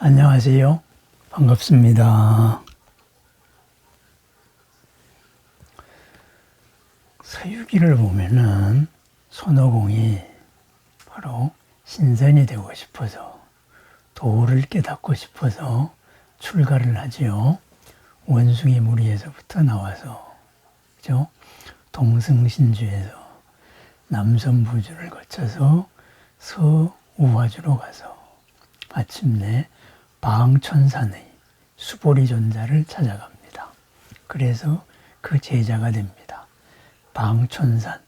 안녕하세요. 반갑습니다. 서유기를 보면은 손오공이 바로 신선이 되고 싶어서 도를 깨닫고 싶어서 출가를 하지요. 원숭이 무리에서부터 나와서 그죠? 동승신주에서 남선부주를 거쳐서 서우화주로 가서 마침내 방천산의 수보리존자를 찾아갑니다. 그래서 그 제자가 됩니다. 방천산,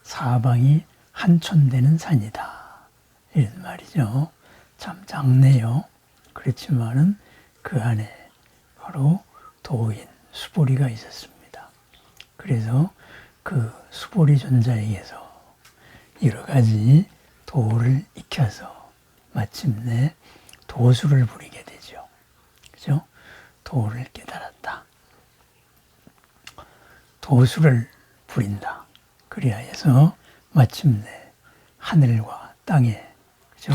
사방이 한촌되는 산이다. 이런 말이죠. 참 작네요. 그렇지만은 그 안에 바로 도인 수보리가 있었습니다. 그래서 그 수보리존자에게서 여러 가지 도를 익혀서 마침내 도수를 부리게 되죠. 그죠? 도를 깨달았다. 도수를 부린다. 그리하여서 마침내 하늘과 땅에 그죠?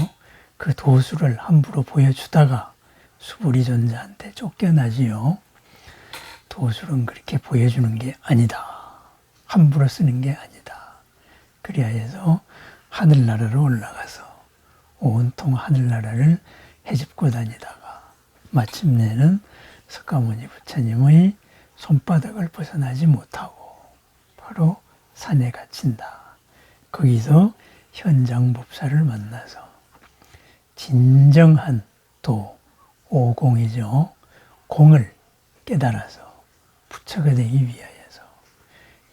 그 도수를 함부로 보여주다가 수부리존자한테 쫓겨나지요. 도수는 그렇게 보여주는 게 아니다. 함부로 쓰는 게 아니다. 그리하여서 하늘나라로 올라가서 온통 하늘나라를 헤집고 다니다가 마침내는 석가모니 부처님의 손바닥을 벗어나지 못하고 바로 산에 갇힌다. 거기서 현장법사를 만나서 진정한 도, 오공이죠. 공을 깨달아서 부처가 되기 위하여서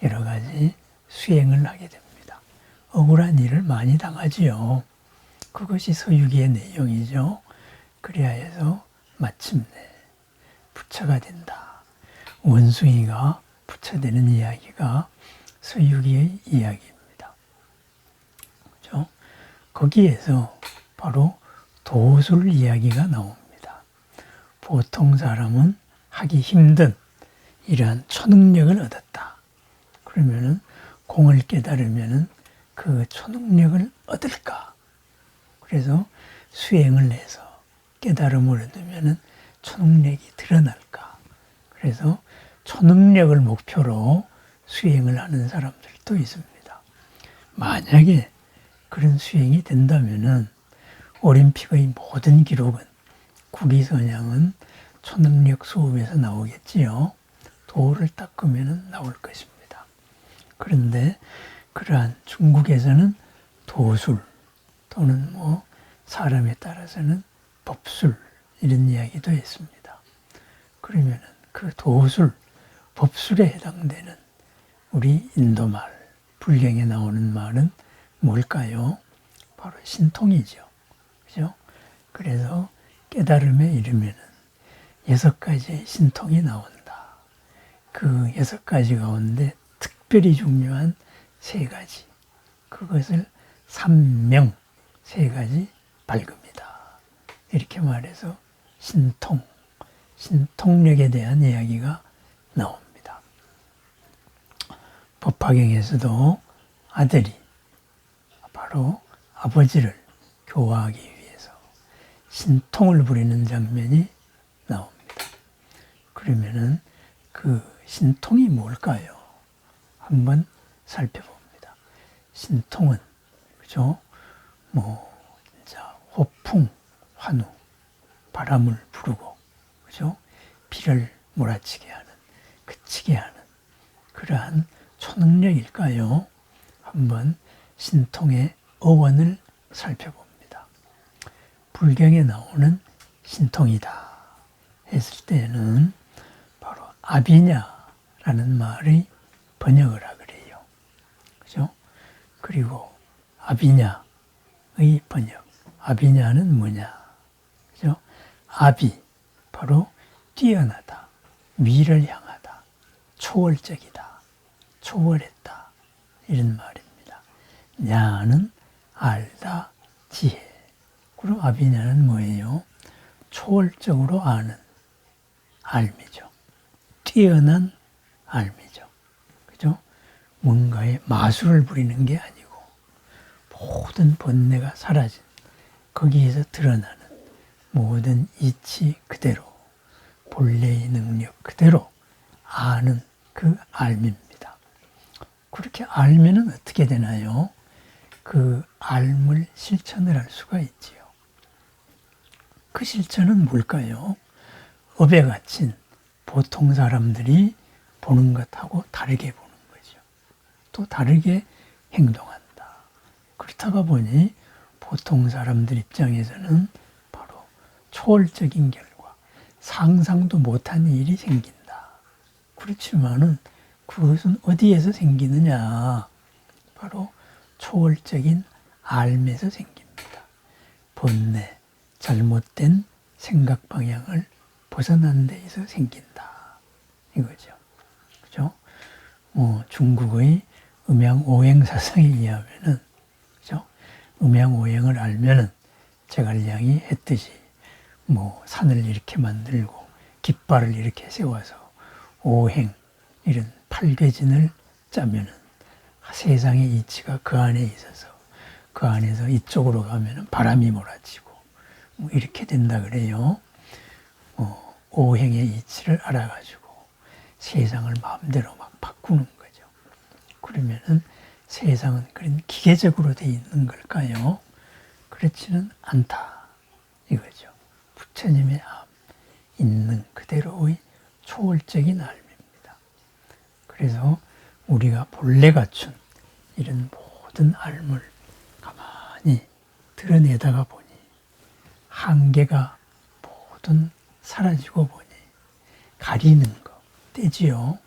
여러 가지 수행을 하게 됩니다. 억울한 일을 많이 당하지요. 그것이 서유기의 내용이죠. 그리하여서 마침내 부처가 된다. 원숭이가 부처 되는 이야기가 서유기의 이야기입니다. 그렇죠? 거기에서 바로 도술 이야기가 나옵니다. 보통 사람은 하기 힘든 이러한 초능력을 얻었다. 그러면은 공을 깨달으면은 그 초능력을 얻을까? 그래서 수행을 해서 깨달음을 얻으면은 초능력이 드러날까? 그래서 초능력을 목표로 수행을 하는 사람들도 있습니다. 만약에 그런 수행이 된다면은 올림픽의 모든 기록은 국위선양은 초능력 수업에서 나오겠지요. 도를 닦으면은 나올 것입니다. 그런데 그러한 중국에서는 도술 또는 사람에 따라서는 법술 이런 이야기도 했습니다. 그러면은 그 도술, 법술에 해당되는 우리 인도말, 불경에 나오는 말은 뭘까요? 바로 신통이죠. 그죠? 그래서 깨달음에 이르면은 6가지의 신통이 나온다. 그 6가지 가운데 특별히 중요한 3가지. 그것을 삼명, 3가지 밝음이다. 이렇게 말해서 신통, 신통력에 대한 이야기가 나옵니다. 법화경에서도 아들이 바로 아버지를 교화하기 위해서 신통을 부리는 장면이 나옵니다. 그러면은 그 신통이 뭘까요? 한번 살펴봅니다. 신통은 그죠? 진짜 호풍, 환우, 바람을 부르고 그죠? 비를 몰아치게 하는, 그치게 하는 그러한 초능력일까요? 한번 신통의 어원을 살펴봅니다. 불경에 나오는 신통이다 했을 때는 바로 아비냐라는 말의 번역을 하그래요. 그죠? 그리고 아비냐의 번역. 아비냐는 뭐냐? 그죠? 아비, 바로 뛰어나다, 위를 향하다, 초월적이다, 초월했다. 이런 말입니다. 냐는 알다, 지혜. 그럼 아비냐는 뭐예요? 초월적으로 아는 알미죠. 뛰어난 알미죠. 그죠? 뭔가의 마술을 부리는 게 아니고 모든 번뇌가 사라진 거기에서 드러나는 모든 이치 그대로 본래의 능력 그대로 아는 그 알미입니다. 그렇게 알면은 어떻게 되나요? 그 알물 실천을 할 수가 있지요. 그 실천은 뭘까요? 업에 갇힌 보통 사람들이 보는 것하고 다르게 보는 거죠. 또 다르게 행동한다. 그렇다가 보니 보통 사람들 입장에서는 바로 초월적인 결과, 상상도 못한 일이 생긴다. 그렇지만은 그것은 어디에서 생기느냐? 바로 초월적인 알에서 생깁니다. 번뇌, 잘못된 생각 방향을 벗어난 데에서 생긴다. 이거죠. 그죠? 중국의 음양오행 사상에 의하면은, 그죠? 음양오행을 알면은, 제갈량이 했듯이, 산을 이렇게 만들고, 깃발을 이렇게 세워서, 오행, 이런 팔괘진을 짜면은, 세상의 이치가 그 안에 있어서, 그 안에서 이쪽으로 가면은 바람이 몰아치고, 이렇게 된다 그래요. 오행의 이치를 알아가지고 세상을 마음대로 막 바꾸는 거죠. 그러면은 세상은 그런 기계적으로 돼 있는 걸까요? 그렇지는 않다. 이거죠. 부처님의 있는 그대로의 초월적인 알입니다. 그래서 우리가 본래 갖춘 이런 모든 알물 가만히 드러내다가 보니 한계가 모든 사라지고 보니 가리는 거, 떼지요.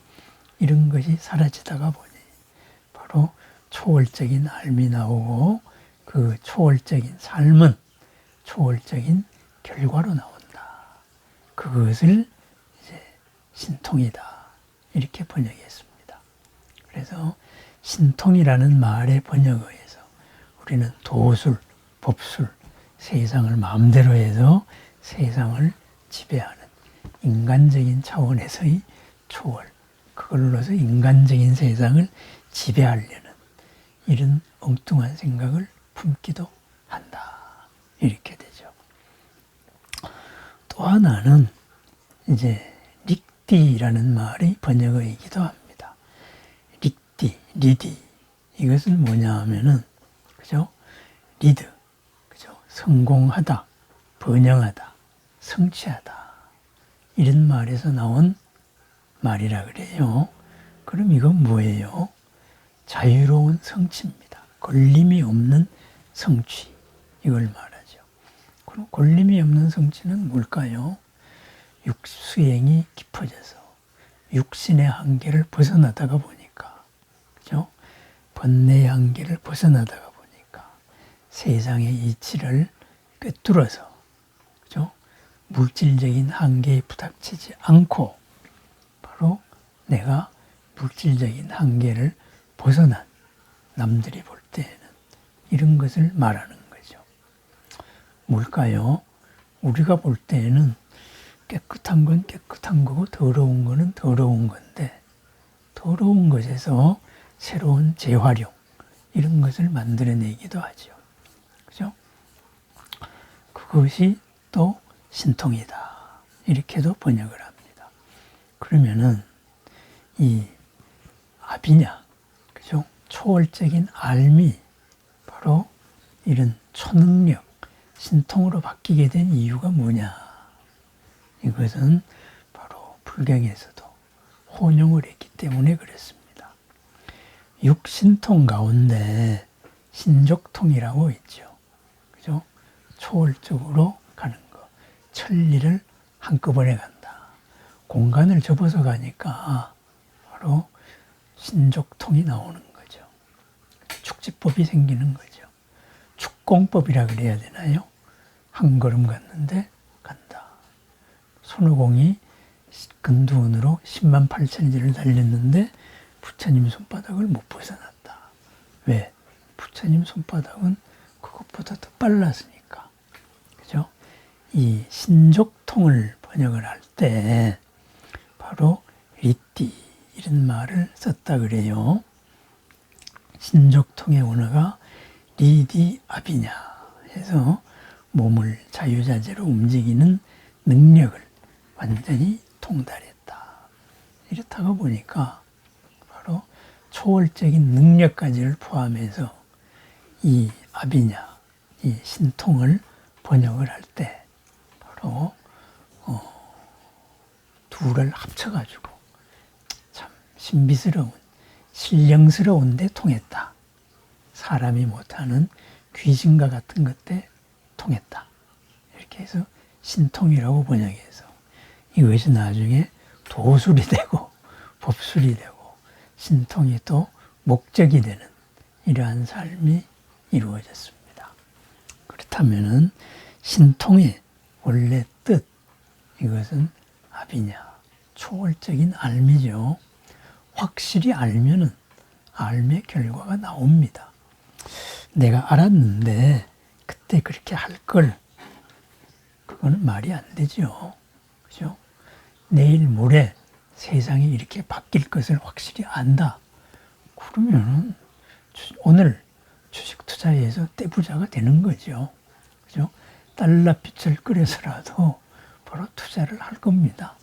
이런 것이 사라지다가 보니 바로 초월적인 알미 나오고 그 초월적인 삶은 초월적인 결과로 나온다. 그것을 이제 신통이다. 이렇게 번역했습니다. 그래서 신통이라는 말의 번역어에서 우리는 도술, 법술, 세상을 마음대로 해서 세상을 지배하는 인간적인 차원에서의 초월, 그걸로서 인간적인 세상을 지배하려는 이런 엉뚱한 생각을 품기도 한다. 이렇게 되죠. 또 하나는 이제 릭디라는 말의 번역어이기도 합니다. 릭디, 리디. 이것은 뭐냐 하면은, 그죠? 리드, 그죠? 성공하다, 번영하다, 성취하다. 이런 말에서 나온 말이라 그래요. 그럼 이건 뭐예요? 자유로운 성취입니다. 걸림이 없는 성취. 이걸 말하죠. 그럼 걸림이 없는 성취는 뭘까요? 육수행이 깊어져서 육신의 한계를 벗어나다가 보니까, 그죠? 번뇌의 한계를 벗어나다가 보니까 세상의 이치를 꿰뚫어서, 그죠? 물질적인 한계에 부닥치지 않고 바로 내가 물질적인 한계를 벗어난, 남들이 볼 때에는 이런 것을 말하는 거죠. 뭘까요? 우리가 볼 때에는 깨끗한 건 깨끗한 거고 더러운 거는 더러운 건데, 더러운 것에서 새로운 재활용, 이런 것을 만들어내기도 하죠. 그죠? 그것이 또 신통이다. 이렇게도 번역을 합니다. 그러면은 이 아비냐, 그죠? 초월적인 알미, 바로 이런 초능력, 신통으로 바뀌게 된 이유가 뭐냐? 이것은 바로 불경에서도 혼용을 했기 때문에 그렇습니다. 육신통 가운데 신족통이라고 있죠. 그죠? 초월적으로 가는 거. 천리를 한꺼번에 간다. 공간을 접어서 가니까 바로 신족통이 나오는 거죠. 축지법이 생기는 거죠. 축공법이라 그래야 되나요? 한 걸음 갔는데 간다. 손오공이 근두운으로 10만 8천리를 달렸는데 부처님 손바닥을 못 벗어났다. 왜? 부처님 손바닥은 그것보다 더 빨랐으니까. 그죠? 이 신족통을 번역을 할 때 바로 리띠 이런 말을 썼다 그래요. 신족통의 원어가 리디 아비냐 해서 몸을 자유자재로 움직이는 능력을 완전히 통달했다. 이렇다고 보니까 바로 초월적인 능력까지를 포함해서 이 아비냐, 이 신통을 번역을 할 때 바로 둘을 합쳐가지고 참 신비스러운, 신령스러운데 통했다. 사람이 못하는 귀신과 같은 것에 통했다. 이렇게 해서 신통이라고 번역해서 이것이 나중에 도술이 되고 법술이 되고 신통이 또 목적이 되는 이러한 삶이 이루어졌습니다. 그렇다면은 신통의 원래 뜻, 이것은 아비냐, 초월적인 알미죠. 확실히 알면은 알의 결과가 나옵니다. 내가 알았는데 그때 그렇게 할 걸, 그거는 말이 안 되죠. 그죠? 내일 모레 세상이 이렇게 바뀔 것을 확실히 안다. 그러면은 오늘 주식 투자해서 떼부자가 되는 거죠. 그죠? 달러빚을 끌어서라도 바로 투자를 할 겁니다.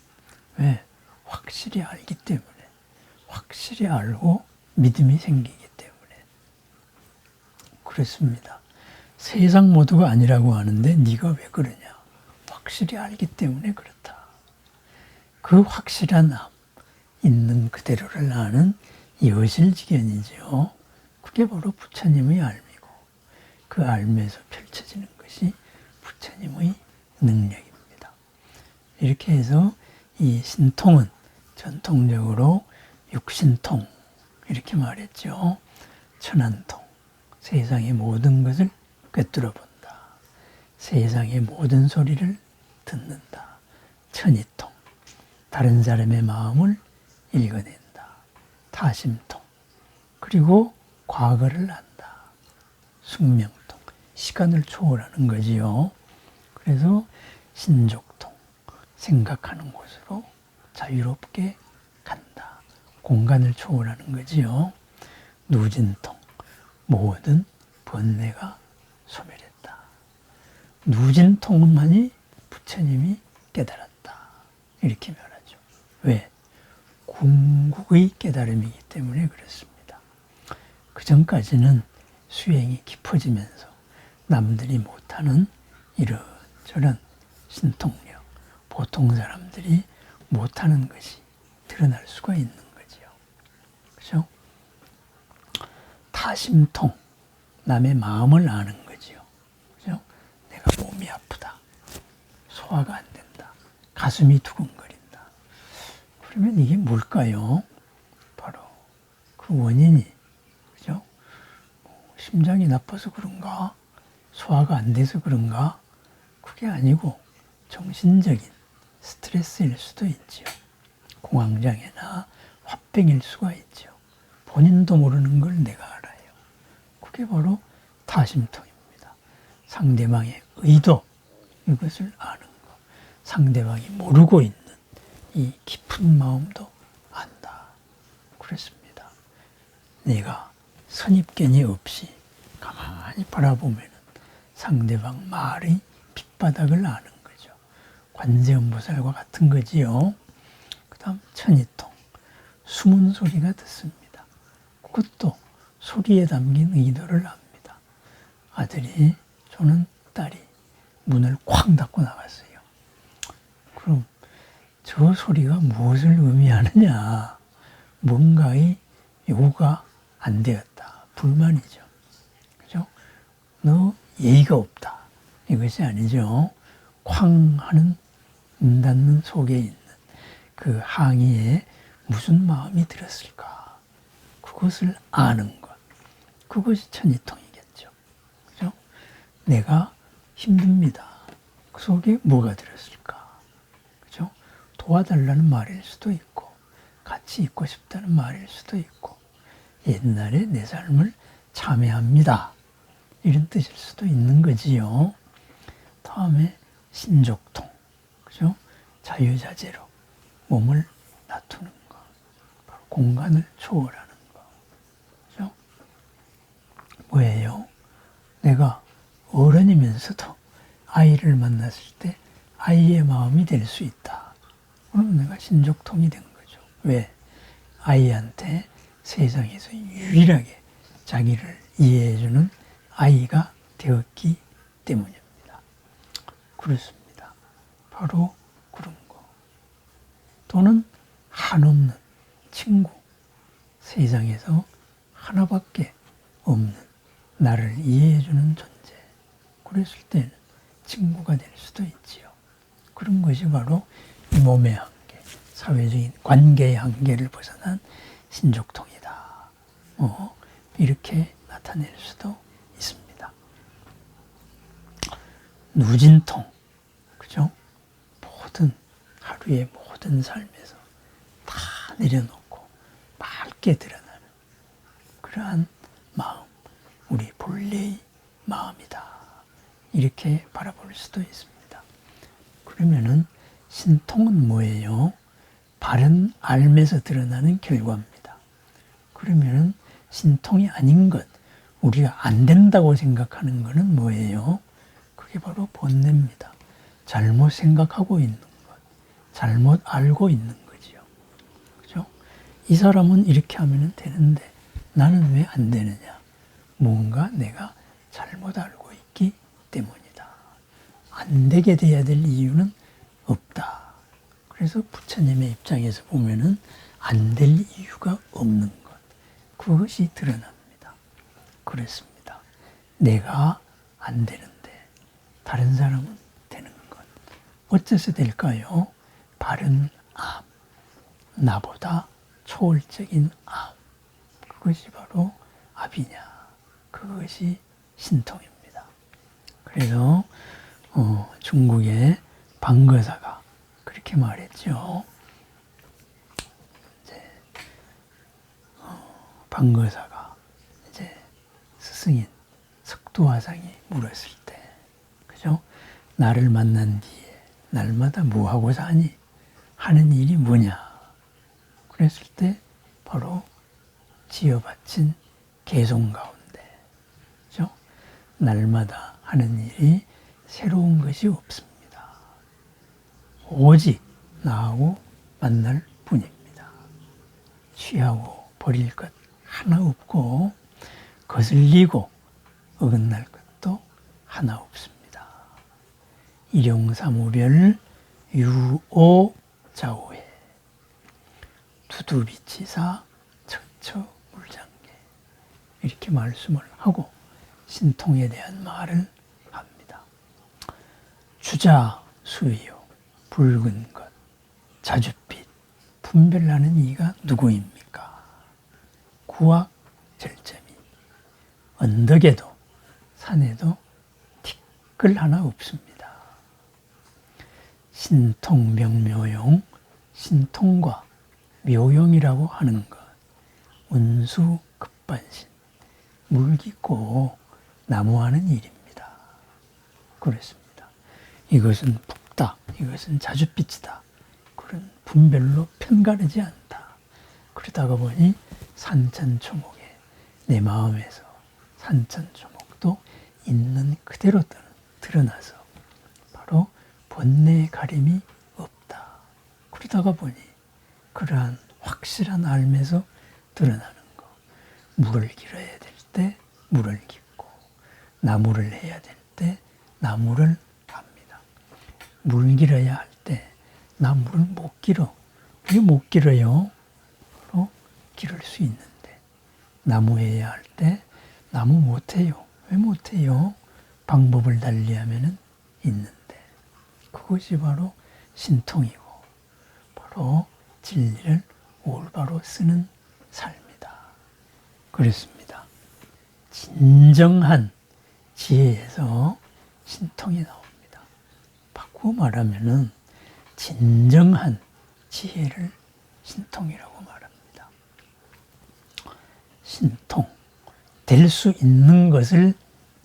왜? 확실히 알기 때문에. 확실히 알고 믿음이 생기기 때문에. 그렇습니다. 세상 모두가 아니라고 하는데 네가 왜 그러냐? 확실히 알기 때문에 그렇다. 그 확실한 암, 있는 그대로를 아는 여실지견이죠. 그게 바로 부처님의 알미고 그 알미에서 펼쳐지는 것이 부처님의 능력입니다. 이렇게 해서 이 신통은 전통적으로 육신통 이렇게 말했죠. 천안통, 세상의 모든 것을 꿰뚫어 본다. 세상의 모든 소리를 듣는다. 천이통, 다른 사람의 마음을 읽어낸다. 타심통, 그리고 과거를 안다. 숙명통, 시간을 초월하는 거지요. 그래서 신족통, 생각하는 곳으로 자유롭게 간다. 공간을 초월하는 거지요. 누진통, 모든 번뇌가 소멸했다. 누진통만이 부처님이 깨달았다. 이렇게 말하죠. 왜? 궁극의 깨달음이기 때문에 그렇습니다. 그 전까지는 수행이 깊어지면서 남들이 못하는 이런저런 신통력, 보통 사람들이 못하는 것이 드러날 수가 있는 거지요. 그죠? 타심통, 남의 마음을 아는 거지요. 그죠? 내가 몸이 아프다. 소화가 안 된다. 가슴이 두근거린다. 그러면 이게 뭘까요? 바로 그 원인이, 그죠? 심장이 나빠서 그런가? 소화가 안 돼서 그런가? 그게 아니고 정신적인 스트레스일 수도 있지요. 공황장애나 화병일 수가 있죠. 본인도 모르는 걸 내가 알아요. 그게 바로 타심통입니다. 상대방의 의도, 이것을 아는 것. 상대방이 모르고 있는 이 깊은 마음도 안다. 그렇습니다. 내가 선입견이 없이 가만히 바라보면 상대방 말의 빗바닥을 아는 거죠. 관세음보살과 같은 거지요. 그 다음 천이통, 숨은 소리가 듣습니다. 그것도 소리에 담긴 의도를 압니다. 아들이 저는 딸이 문을 쾅 닫고 나갔어요. 그럼 저 소리가 무엇을 의미하느냐? 뭔가의 요구가 안 되었다. 불만이죠. 그죠? 너 예의가 없다. 이것이 아니죠. 쾅 하는 문 닫는 속에 있는 그 항의에 무슨 마음이 들었을까? 그것을 아는 것. 그것이 천이통이겠죠. 그죠? 내가 힘듭니다. 그 속에 뭐가 들었을까? 그죠? 도와달라는 말일 수도 있고, 같이 있고 싶다는 말일 수도 있고, 옛날에 내 삶을 참회합니다. 이런 뜻일 수도 있는 거지요. 다음에 신족통, 그죠? 자유자재로 몸을 놔두는 거, 바로 공간을 초월하는 거, 그죠? 뭐예요? 내가 어른이면서도 아이를 만났을 때 아이의 마음이 될 수 있다. 그럼 내가 신족통이 된 거죠. 왜? 아이한테 세상에서 유일하게 자기를 이해해주는 아이가 되었기 때문입니다. 그렇습니다. 바로 그런 거. 또는 한없는 친구. 세상에서 하나밖에 없는 나를 이해해주는 존재. 그랬을 때는 친구가 될 수도 있지요. 그런 것이 바로 이 몸의 한계, 사회적인 관계의 한계를 벗어난 신족통이다. 이렇게 나타낼 수도 있습니다. 누진통, 그죠? 모든 하루의 모든 삶에서 다 내려놓고 맑게 드러나는 그러한 마음, 우리 본래의 마음이다. 이렇게 바라볼 수도 있습니다. 그러면은 신통은 뭐예요? 바른 알면서 드러나는 결과입니다. 그러면은 신통이 아닌 것, 우리가 안 된다고 생각하는 것은 뭐예요? 그게 바로 본뇌입니다. 잘못 생각하고 있는 것, 잘못 알고 있는 거지요. 그죠? 이 사람은 이렇게 하면 되는데 나는 왜 안 되느냐? 뭔가 내가 잘못 알고 있기 때문이다. 안 되게 돼야 될 이유는 없다. 그래서 부처님의 입장에서 보면은 안 될 이유가 없는 것. 그것이 드러납니다. 그렇습니다. 내가 안 되는데 다른 사람은 되는 것. 어째서 될까요? 바른 암. 나보다 초월적인 암. 그것이 바로 아비냐. 그것이 신통입니다. 그래서 중국의 방거사가 그렇게 말했죠. 이제 방거사가 이제 스승인 석도화상이 물었을 때, 그죠? 나를 만난 뒤에 날마다 뭐 하고 사니? 하는 일이 뭐냐? 그랬을 때 바로 지어바친 개송 가운데, 그죠? 날마다 하는 일이 새로운 것이 없습니다. 오직 나하고 만날 뿐입니다. 취하고 버릴 것 하나 없고 거슬리고 어긋날 것도 하나 없습니다. 일용사무별 유오자오해 두두비치사 처처물장계 이렇게 말씀을 하고 신통에 대한 말을 합니다. 주자 수요 붉은 것, 자줏빛, 분별하는 이가 누구입니까? 구악 절점이 언덕에도 산에도 티끌 하나 없습니다. 신통명묘용, 신통과 묘용이라고 하는 것, 운수급반신, 물 깊고 나무하는 일입니다. 그렇습니다. 이것은 붓다, 이것은 자줏빛이다. 그런 분별로 편가르지 않다. 그러다가 보니 산천초목에 내 마음에서 산천초목도 있는 그대로 드러나서 바로 본내의 가림이 없다. 그러다가 보니 그러한 확실한 알면서 드러나는 거. 물을 길어야 될 때 물을 깃고 나무를 해야 될 때 나무를 합니다. 물 길어야 할 때 나무를 못 길어. 왜 못 길어요? 바로 기를 수 있는데 나무 해야 할 때 나무 못해요. 왜 못해요? 방법을 달리하면은 있는데 그것이 바로 신통이고 바로 진리를 올바로 쓰는 삶이다. 그렇습니다. 진정한 지혜에서 신통이 나옵니다. 바꾸어 말하면은 진정한 지혜를 신통이라고 말합니다. 신통, 될 수 있는 것을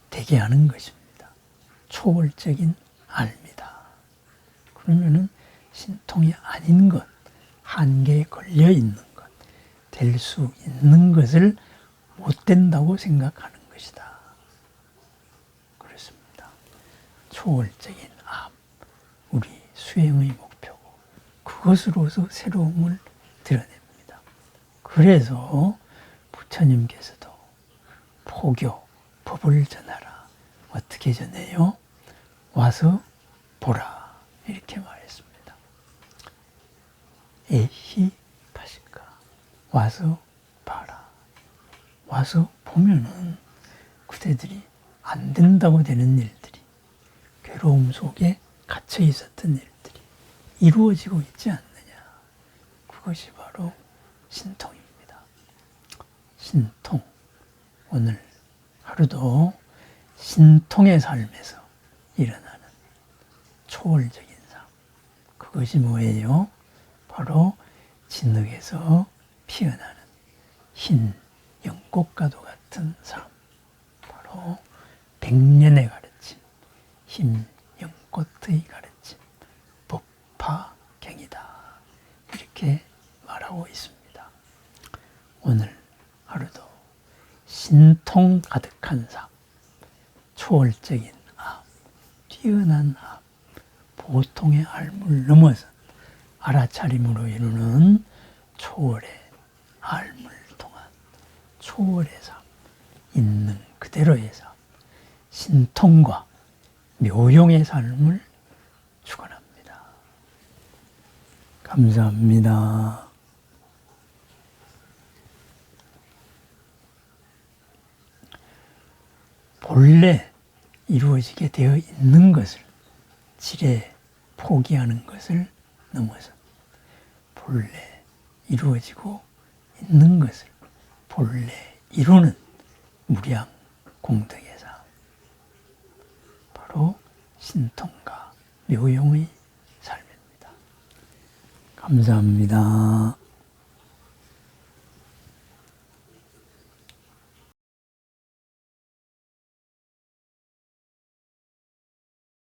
되게 하는 것입니다. 초월적인 알미다. 그러면은 신통이 아닌 것, 한계에 걸려 있는 것, 될 수 있는 것을 못 된다고 생각하는 것이다. 그렇습니다. 초월적인 암, 우리 수행의 목표고 그것으로서 새로움을 드러냅니다. 그래서 부처님께서도 포교, 법을 전하라. 어떻게 전해요? 와서 보라. 이렇게 말했습니다. 에히 파실까? 와서 봐라. 와서 보면은 그대들이 안 된다고 되는 일들이, 괴로움 속에 갇혀 있었던 일들이 이루어지고 있지 않느냐. 그것이 바로 신통입니다. 신통. 오늘 하루도 신통의 삶에서 일어나는 초월적인 삶. 그것이 뭐예요? 바로 진흙에서 피어나는 흰 연꽃과도 같은 삶. 바로 백년의 가르침, 흰 연꽃의 가르침, 법화경이다. 이렇게 말하고 있습니다. 오늘 하루도 신통 가득한 삶, 초월적인 암, 뛰어난 암, 보통의 알물 넘어선 알아차림으로 이루는 초월의 알물 통한 초월의 삶, 있는 그대로의 삶, 신통과 묘용의 삶을 축원합니다. 감사합니다. 본래 이루어지게 되어 있는 것을 지레 포기하는 것을 넘어서 본래 이루어지고 있는 것을 본래 이루는 무량 공덕의 삶, 바로 신통과 묘용의 삶입니다. 감사합니다.